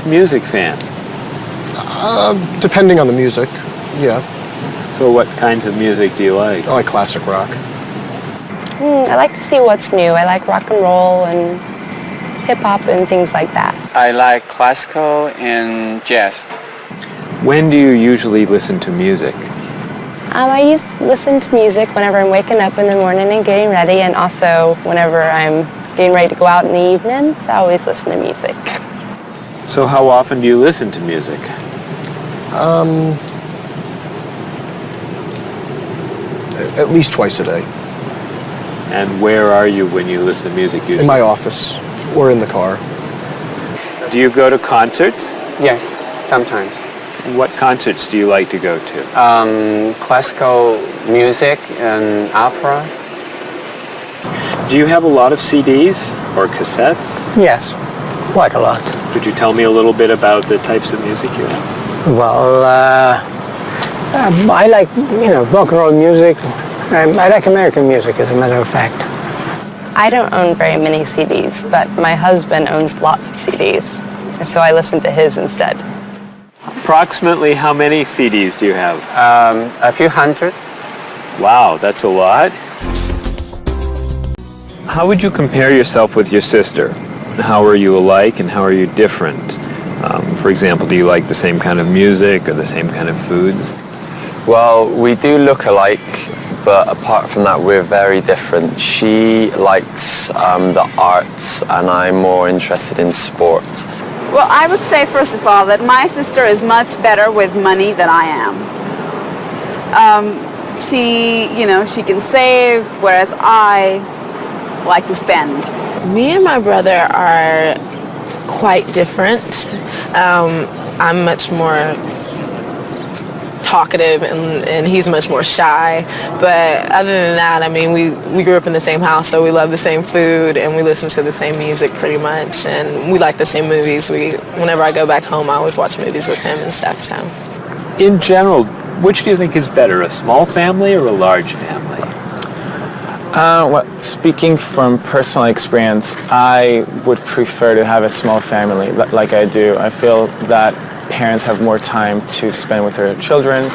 music fan? Depending on the music, yeah. So what kinds of music do you like? I like classic rock. I like to see what's new. I like rock and roll and hip-hop and things like that. I like classical and jazz. When do you usually listen to music? I used to listen to music whenever I'm waking up in the morning and getting ready, and also whenever I'm getting ready to go out in the evenings. I always listen to music. So how often do you listen to music? At least twice a day. And where are you when you listen to music usually? In my office or in the car. Do you go to concerts? Yes, sometimes. What concerts do you like to go to? Classical music and opera. Do you have a lot of CDs or cassettes? Yes, quite a lot. Could you tell me a little bit about the types of music you have? Well, I like, rock and roll music. I like American music, as a matter of fact. I don't own very many CDs, but my husband owns lots of CDs, and so I listen to his instead. Approximately how many CDs do you have? A few hundred. Wow, that's a lot. How would you compare yourself with your sister? How are you alike and how are you different? For example, do you like the same kind of music or the same kind of foods? Well, we do look alike, but apart from that, we're very different. She likes the arts, and I'm more interested in sport. Well, I would say, first of all, that my sister is much better with money than I am. She can save, whereas I like to spend. Me and my brother are quite different. I'm much more talkative and he's much more shy, but other than that, I mean, we grew up in the same house, so we love the same food and we listen to the same music pretty much, and we like the same movies. Whenever I go back home, I always watch movies with him and stuff. So in general, which do you think is better, a small family or a large family? Well, speaking from personal experience, I would prefer to have a small family like I do. I feel that parents have more time to spend with their children.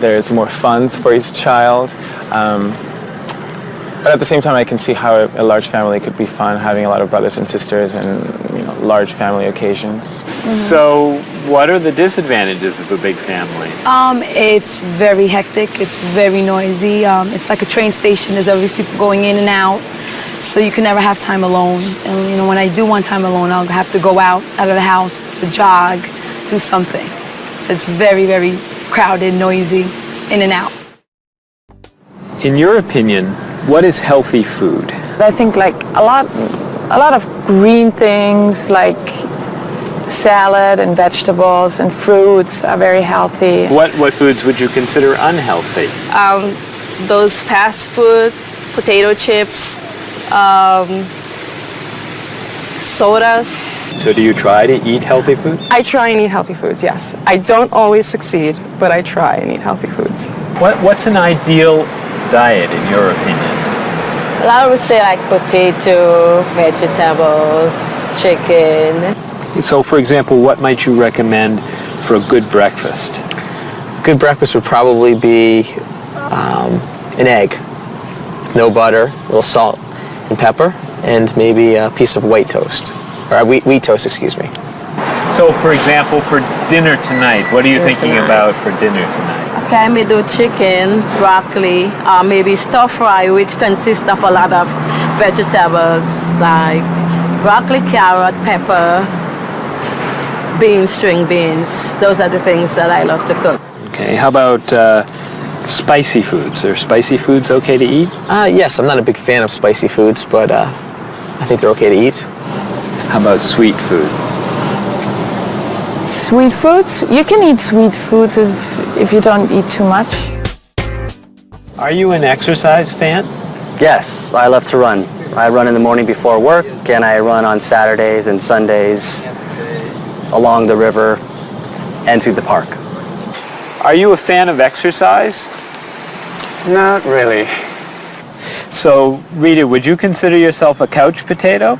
There's more funds for each child. But at the same time, I can see how a large family could be fun, having a lot of brothers and sisters and large family occasions. Mm-hmm. So what are the disadvantages of a big family? It's very hectic. It's very noisy. It's like a train station. There's always people going in and out. So you can never have time alone. And when I do want time alone, I'll have to go out of the house, to jog, do something. So it's very, very crowded, noisy, in and out. In your opinion, what is healthy food? I think like a lot of green things like salad and vegetables and fruits are very healthy. What foods would you consider unhealthy? Those fast food, potato chips, sodas. So do you try to eat healthy foods? I try and eat healthy foods, yes. I don't always succeed, but I try and eat healthy foods. What's an ideal diet in your opinion? Well, I would say like potato, vegetables, chicken. So for example, what might you recommend for a good breakfast? Good breakfast would probably be an egg, no butter, a little salt and pepper, and maybe a piece of white toast, or wheat toast, excuse me. So for example, for dinner tonight, what are you thinking about for dinner tonight? Okay, I may do chicken, broccoli, maybe stir fry, which consists of a lot of vegetables like broccoli, carrot, pepper, beans, string beans. Those are the things that I love to cook. Okay, how about spicy foods? Are spicy foods okay to eat? Yes, I'm not a big fan of spicy foods, but I think they're okay to eat. How about sweet foods? Sweet foods? You can eat sweet foods if you don't eat too much. Are you an exercise fan? Yes, I love to run. I run in the morning before work, and I run on Saturdays and Sundays along the river and through the park. Are you a fan of exercise? Not really. So, Rita, would you consider yourself a couch potato?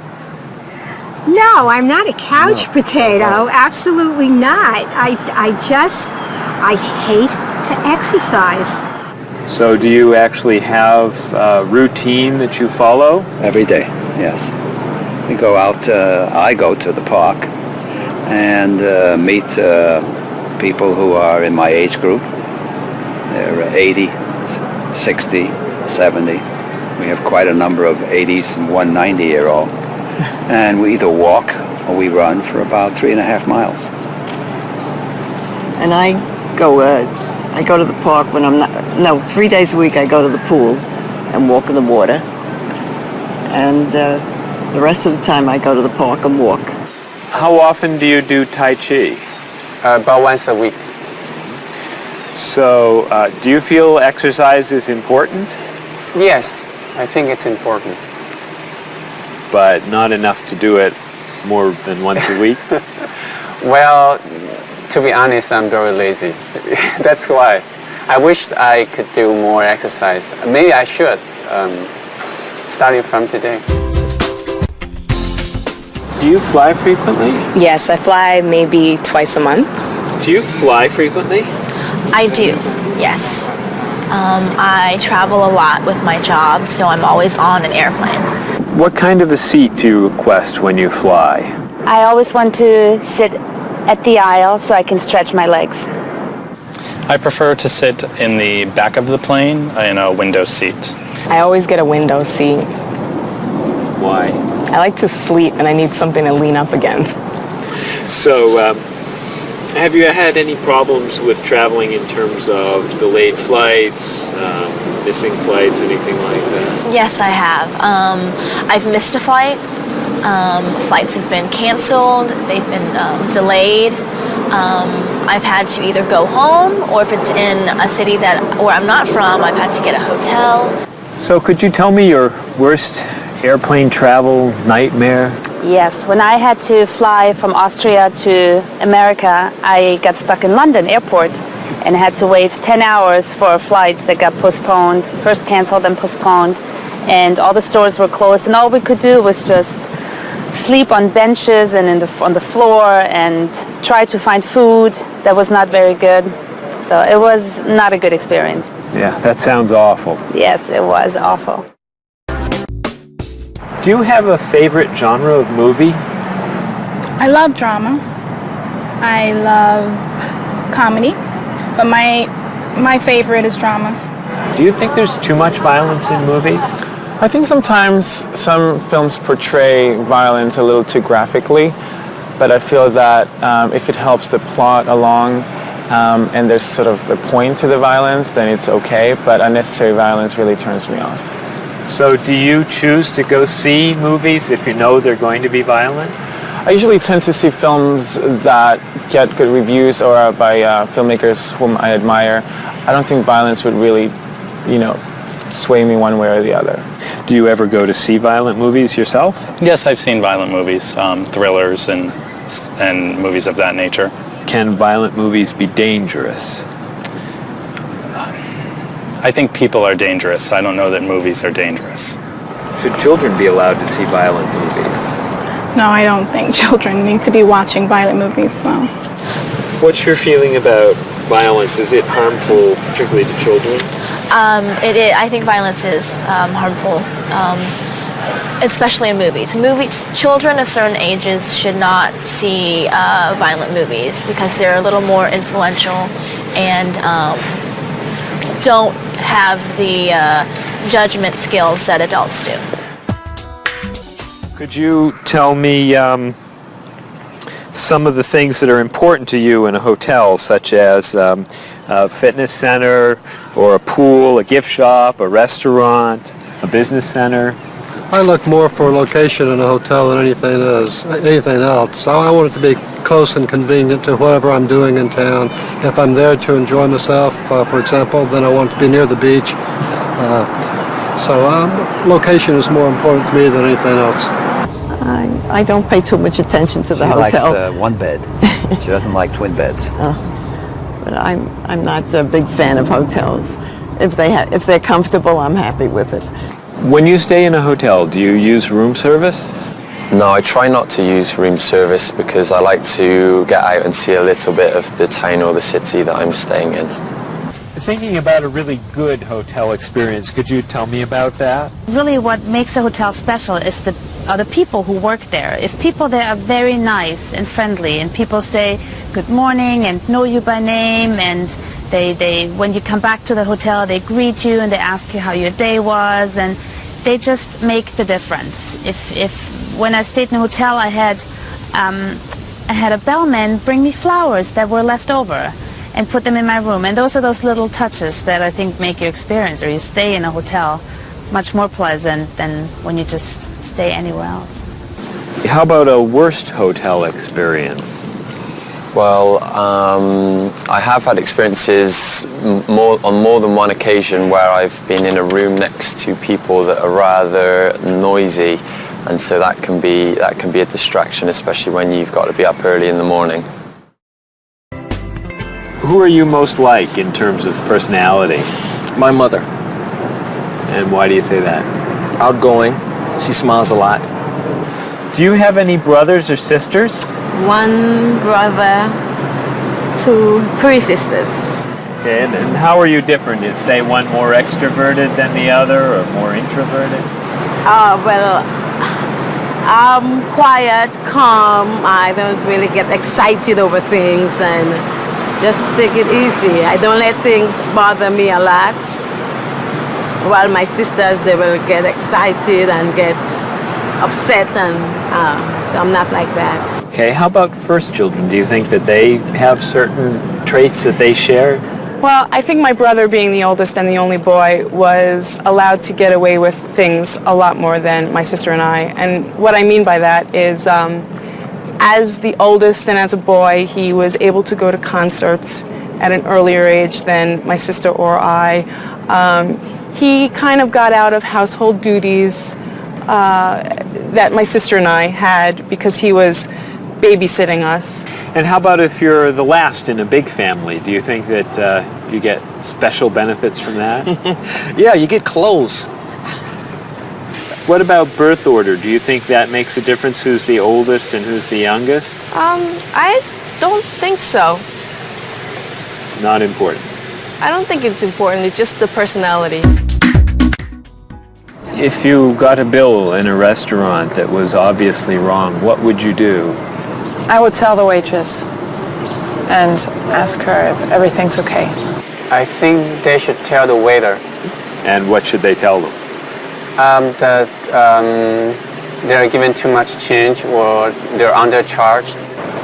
No, I'm not a couch potato. Absolutely not. I hate to exercise. So do you actually have a routine that you follow? Every day, yes. We go out, I go to the park and meet people who are in my age group. They're 80, 60, 70. We have quite a number of 80s and one 90-year-old. And we either walk or we run for about 3.5 miles. And I go to the park when I'm not, 3 days a week I go to the pool and walk in the water. And the rest of the time I go to the park and walk. How often do you do Tai Chi? About once a week. So do you feel exercise is important? Yes, I think it's important. But not enough to do it more than once a week? Well, to be honest, I'm very lazy. That's why. I wish I could do more exercise. Maybe I should, starting from today. Do you fly frequently? Yes, I fly maybe twice a month. Do you fly frequently? I do, yes. I travel a lot with my job, so I'm always on an airplane. What kind of a seat do you request when you fly? I always want to sit at the aisle so I can stretch my legs. I prefer to sit in the back of the plane in a window seat. I always get a window seat. Why? I like to sleep and I need something to lean up against. So, have you had any problems with traveling in terms of delayed flights, missing flights, anything like that? Yes, I have. I've missed a flight. Flights have been canceled. They've been delayed. I've had to either go home, or if it's in a city where I'm not from, I've had to get a hotel. So could you tell me your worst airplane travel nightmare? Yes, when I had to fly from Austria to America, I got stuck in London airport and had to wait 10 hours for a flight that got postponed, first canceled then postponed, and all the stores were closed, and all we could do was just sleep on benches and on the floor and try to find food that was not very good. So it was not a good experience. Yeah, that sounds awful. Yes, it was awful. Do you have a favorite genre of movie? I love drama. I love comedy, but my favorite is drama. Do you think there's too much violence in movies? I think sometimes some films portray violence a little too graphically, but I feel that if it helps the plot along and there's sort of a point to the violence, then it's okay, but unnecessary violence really turns me off. So do you choose to go see movies if you know they're going to be violent? I usually tend to see films that get good reviews or are by filmmakers whom I admire. I don't think violence would really, sway me one way or the other. Do you ever go to see violent movies yourself? Yes, I've seen violent movies, thrillers and movies of that nature. Can violent movies be dangerous? I think people are dangerous. I don't know that movies are dangerous. Should children be allowed to see violent movies? No, I don't think children need to be watching violent movies, no. What's your feeling about violence? Is it harmful, particularly to children? I think violence is harmful, especially in movies. Children of certain ages should not see violent movies because they're a little more influential and don't have the judgment skills that adults do. Could you tell me some of the things that are important to you in a hotel, such as a fitness center or a pool, a gift shop, a restaurant, a business center? I look more for a location in a hotel than anything else. I want it to be close and convenient to whatever I'm doing in town. If I'm there to enjoy myself, for example, then I want to be near the beach. So location is more important to me than anything else. I don't pay too much attention to the hotel. She likes one bed. She doesn't like twin beds. But I'm not a big fan of hotels. If they're comfortable, I'm happy with it. When you stay in a hotel, do you use room service? No, I try not to use room service because I like to get out and see a little bit of the town or the city that I'm staying in. Thinking about a really good hotel experience, could you tell me about that? Really what makes a hotel special is are the people who work there. If people there are very nice and friendly and people say good morning and know you by name, and they when you come back to the hotel they greet you and they ask you how your day was, and they just make the difference. If when I stayed in a hotel I had a bellman bring me flowers that were left over and put them in my room, and those are those little touches that I think make your experience or you stay in a hotel much more pleasant than when you just stay anywhere else. How about a worst hotel experience? Well, I have had experiences on more than one occasion where I've been in a room next to people that are rather noisy, and so that can be a distraction, especially when you've got to be up early in the morning. Who are you most like in terms of personality? My mother. And why do you say that? Outgoing. She smiles a lot. Do you have any brothers or sisters? One brother, three sisters. Okay, and how are you different? Is, say, one more extroverted than the other or more introverted? Well, I'm quiet, calm. I don't really get excited over things and just take it easy. I don't let things bother me a lot. While my sisters, they will get excited and get upset, and so I'm not like that. Okay, how about first children? Do you think that they have certain traits that they share? Well, I think my brother, being the oldest and the only boy, was allowed to get away with things a lot more than my sister and I. And what I mean by that is, as the oldest and as a boy, he was able to go to concerts at an earlier age than my sister or I. He kind of got out of household duties that my sister and I had because he was babysitting us. And how about if you're the last in a big family? Do you think that you get special benefits from that? Yeah, you get clothes. What about birth order? Do you think that makes a difference who's the oldest and who's the youngest? I don't think so. Not important. I don't think it's important. It's just the personality. If you got a bill in a restaurant that was obviously wrong, what would you do? I would tell the waitress and ask her if everything's okay. I think they should tell the waiter. And what should they tell them? That they're given too much change or they're undercharged.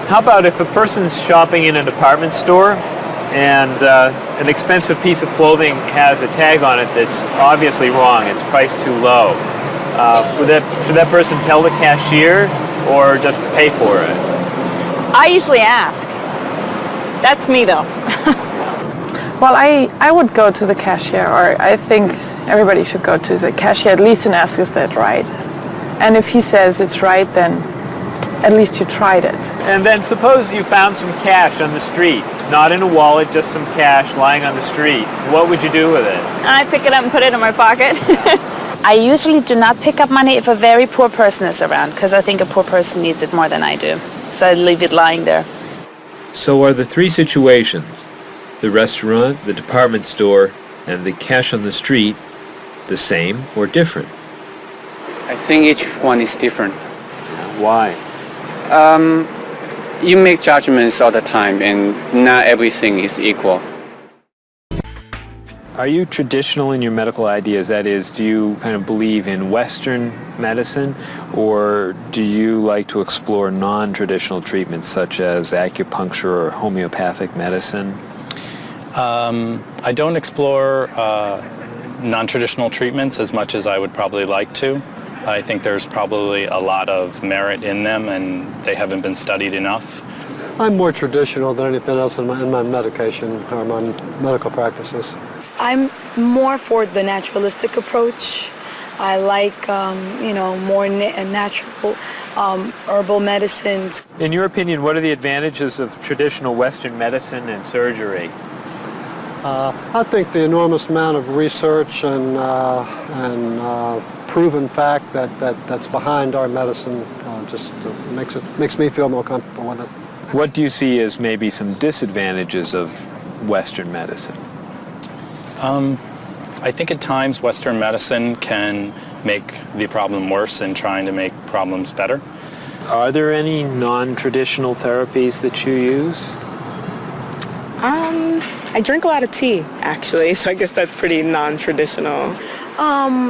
How about if a person's shopping in a department store and an expensive piece of clothing has a tag on it that's obviously wrong, it's priced too low. Should that person tell the cashier or just pay for it? I usually ask. That's me though. Well, I would go to the cashier, or I think everybody should go to the cashier at least and ask, is that right? And if he says it's right, then at least you tried it. And then suppose you found some cash on the street, not in a wallet, just some cash lying on the street. What would you do with it? I pick it up and put it in my pocket. I usually do not pick up money if a very poor person is around, because I think a poor person needs it more than I do. So I leave it lying there. So are the three situations, the restaurant, the department store, and the cash on the street, the same or different? I think each one is different. Why? You make judgments all the time, and not everything is equal. Are you traditional in your medical ideas? That is, do you kind of believe in Western medicine, or do you like to explore non-traditional treatments such as acupuncture or homeopathic medicine? I don't explore non-traditional treatments as much as I would probably like to. I think there's probably a lot of merit in them, and they haven't been studied enough. I'm more traditional than anything else in my medication or my medical practices. I'm more for the naturalistic approach. I like, more natural herbal medicines. In your opinion, what are the advantages of traditional Western medicine and surgery? I think the enormous amount of research and proven fact that's behind our medicine. Just makes me feel more comfortable with it. What do you see as maybe some disadvantages of Western medicine? I think at times Western medicine can make the problem worse in trying to make problems better. Are there any non-traditional therapies that you use? I drink a lot of tea, actually, so I guess that's pretty non-traditional.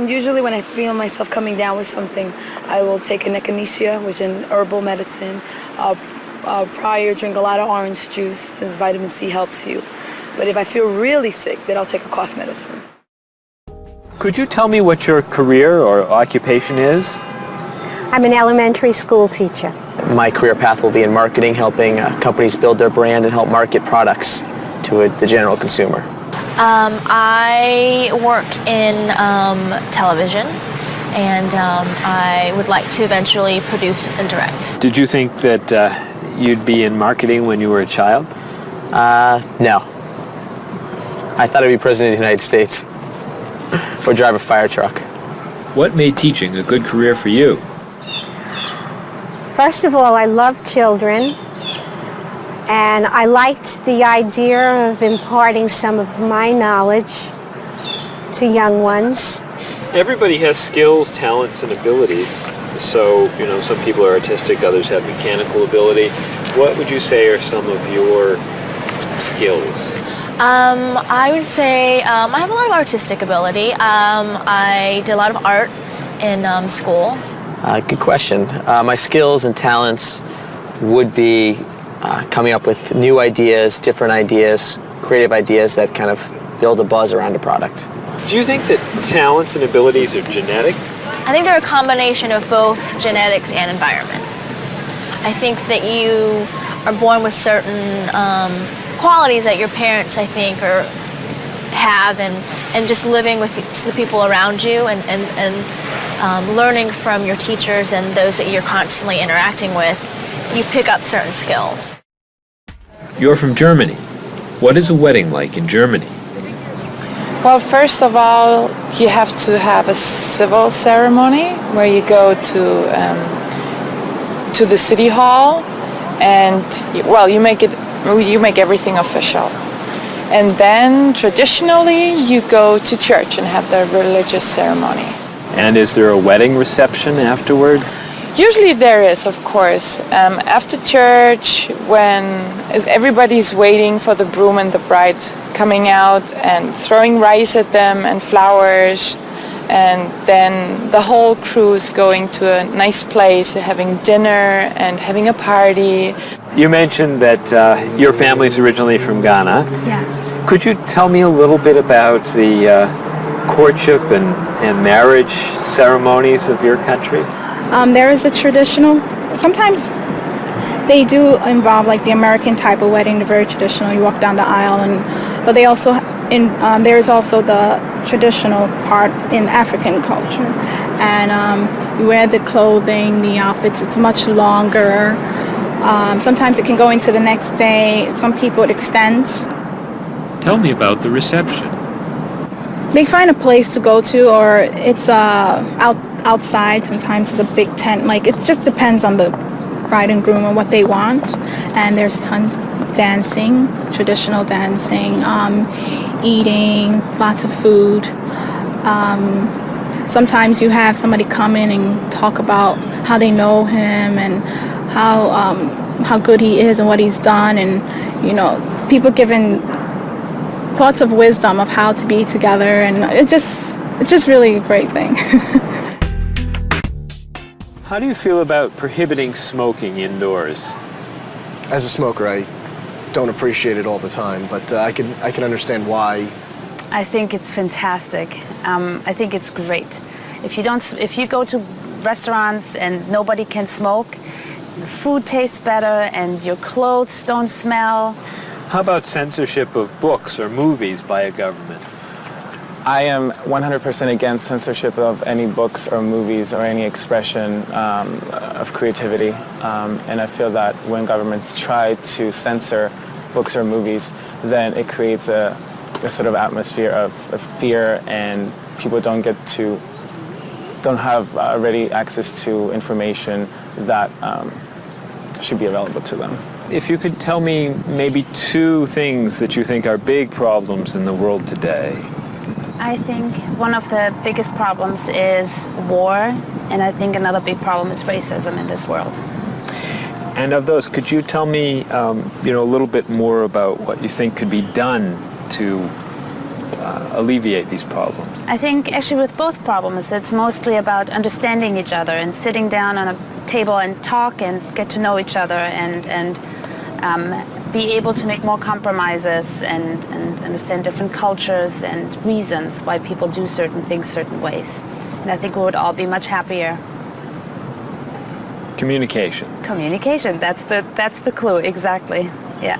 Usually when I feel myself coming down with something, I will take an echinacea, which is an herbal medicine. Prior, drink a lot of orange juice, since vitamin C helps you. But if I feel really sick, then I'll take a cough medicine. Could you tell me what your career or occupation is? I'm an elementary school teacher. My career path will be in marketing, helping companies build their brand and help market products to the general consumer. I work in television, and I would like to eventually produce and direct. Did you think that you'd be in marketing when you were a child? No. I thought I'd be president of the United States or drive a fire truck. What made teaching a good career for you? First of all, I love children, and I liked the idea of imparting some of my knowledge to young ones. Everybody has skills, talents, and abilities. So, some people are artistic, others have mechanical ability. What would you say are some of your skills? I would say I have a lot of artistic ability. I did a lot of art in school. Good question. My skills and talents would be coming up with new ideas, different ideas, creative ideas that kind of build a buzz around a product. Do you think that talents and abilities are genetic? I think they're a combination of both genetics and environment. I think that you are born with certain qualities that your parents, I think, have, and just living with the people around you and learning from your teachers and those that you're constantly interacting with, you pick up certain skills. You're from Germany. What is a wedding like in Germany? Well, first of all, you have to have a civil ceremony where you go to the city hall, and you make everything official. And then traditionally you go to church and have the religious ceremony. And is there a wedding reception afterward? Usually there is, of course. After church, when everybody's waiting for the groom and the bride coming out and throwing rice at them and flowers, and then the whole crew is going to a nice place, having dinner and having a party. You mentioned that your family's originally from Ghana. Yes. Could you tell me a little bit about the courtship and marriage ceremonies of your country? There is a traditional, sometimes they do involve like the American type of wedding, the very traditional, you walk down the aisle, but they also, there is also the traditional part in African culture. And you wear the clothing, the outfits, it's much longer. Sometimes it can go into the next day. Some people it extends. Tell me about the reception. They find a place to go to, or it's outside. Sometimes it's a big tent. Like, it just depends on the bride and groom and what they want. And there's tons of dancing, traditional dancing, eating, lots of food. Sometimes you have somebody come in and talk about how they know him and how good he is and what he's done, and people giving thoughts of wisdom of how to be together, and it's just really a great thing. How do you feel about prohibiting smoking indoors? As a smoker, I don't appreciate it all the time, but I can understand why. I think it's fantastic. I think it's great. If you go to restaurants and nobody can smoke, the food tastes better and your clothes don't smell. How about censorship of books or movies by a government? I am 100% against censorship of any books or movies or any expression of creativity. And I feel that when governments try to censor books or movies, then it creates a sort of atmosphere of fear, and people don't get to don't have ready access to information that should be available to them. If you could tell me maybe 2 things that you think are big problems in the world today. I think one of the biggest problems is war, and I think another big problem is racism in this world. And of those, could you tell me, a little bit more about what you think could be done to alleviate these problems? I think actually with both problems, it's mostly about understanding each other and sitting down on a table and talk and get to know each other and be able to make more compromises and understand different cultures and reasons why people do certain things certain ways. And I think we would all be much happier. Communication. Communication, that's the clue, exactly. Yeah.